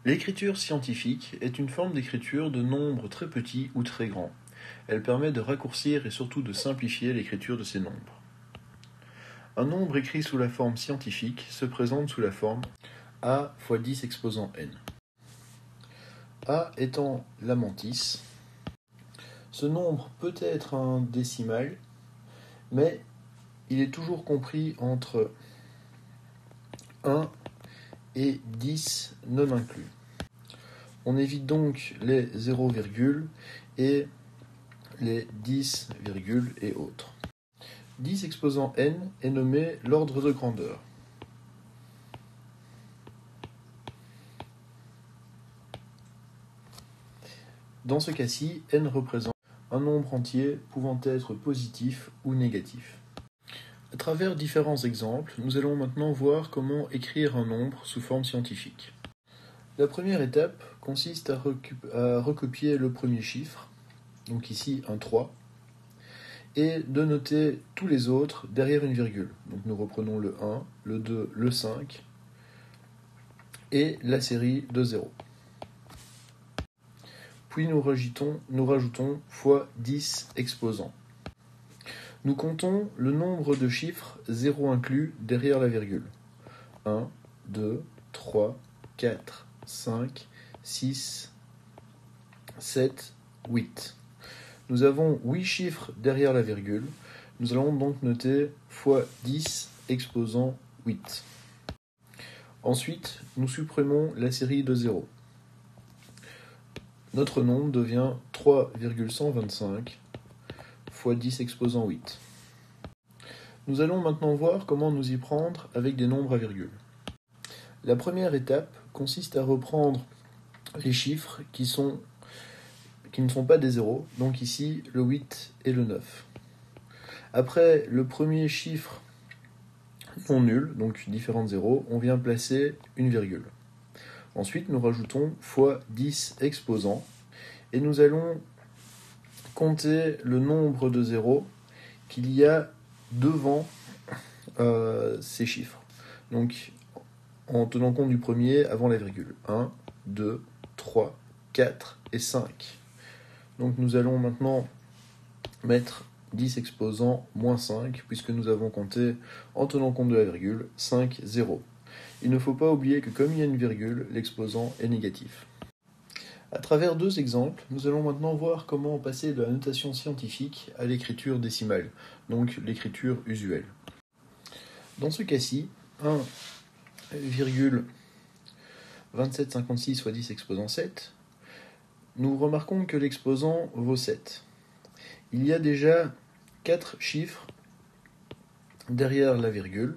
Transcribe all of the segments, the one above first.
L'écriture scientifique est une forme d'écriture de nombres très petits ou très grands. Elle permet de raccourcir et surtout de simplifier l'écriture de ces nombres. Un nombre écrit sous la forme scientifique se présente sous la forme a fois 10 exposant n. A étant la mantis, ce nombre peut être un décimal, mais il est toujours compris entre 1 et 10 non inclus. On évite donc les 0, et les 10, et autres. 10 exposant n est nommé l'ordre de grandeur. Dans ce cas-ci, n représente un nombre entier pouvant être positif ou négatif. À travers différents exemples, nous allons maintenant voir comment écrire un nombre sous forme scientifique. La première étape consiste à recopier le premier chiffre, donc ici un 3, et de noter tous les autres derrière une virgule. Donc nous reprenons le 1, le 2, le 5 et la série de 0. Puis nous rajoutons fois 10 exposants. Nous comptons le nombre de chiffres 0 inclus derrière la virgule. 1, 2, 3, 4, 5, 6, 7, 8. Nous avons 8 chiffres derrière la virgule. Nous allons donc noter fois 10 exposant 8. Ensuite, nous supprimons la série de 0. Notre nombre devient 3,125 fois 10 exposant 8. Nous allons maintenant voir comment nous y prendre avec des nombres à virgule. La première étape consiste à reprendre les chiffres qui ne sont pas des zéros, donc ici le 8 et le 9. Après le premier chiffre non nul, donc différent de 0, on vient placer une virgule. Ensuite, nous rajoutons fois 10 exposants et nous allons compter le nombre de zéros qu'il y a devant ces chiffres. Donc, en tenant compte du premier avant la virgule. 1, 2, 3, 4 et 5. Donc, nous allons maintenant mettre 10 exposants moins 5, puisque nous avons compté, en tenant compte de la virgule, 5, 0. Il ne faut pas oublier que comme il y a une virgule, l'exposant est négatif. À travers deux exemples, nous allons maintenant voir comment passer de la notation scientifique à l'écriture décimale, donc l'écriture usuelle. Dans ce cas-ci, 1,2756 fois 10 exposant 7, nous remarquons que l'exposant vaut 7. Il y a déjà 4 chiffres derrière la virgule.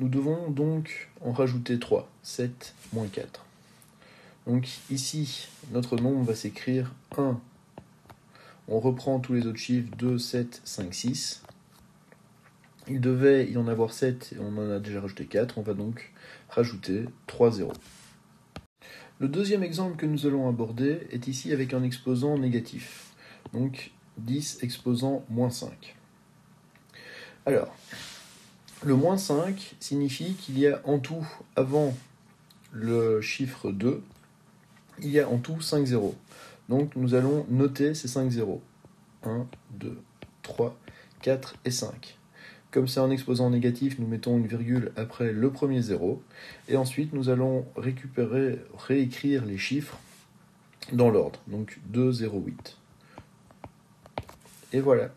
Nous devons donc en rajouter 3, 7 moins 4. Donc ici, notre nombre va s'écrire 1. On reprend tous les autres chiffres, 2, 7, 5, 6. Il devait y en avoir 7 et on en a déjà rajouté 4. On va donc rajouter 3 zéros. Le deuxième exemple que nous allons aborder est ici avec un exposant négatif. Donc 10 exposant moins 5. Alors, le moins 5 signifie qu'il y a en tout, avant le chiffre 2, il y a en tout 5 zéros. Donc nous allons noter ces 5 zéros. 1, 2, 3, 4 et 5. Comme c'est un exposant négatif, nous mettons une virgule après le premier zéro. Et ensuite, nous allons réécrire les chiffres dans l'ordre. Donc 2, 0, 8. Et voilà.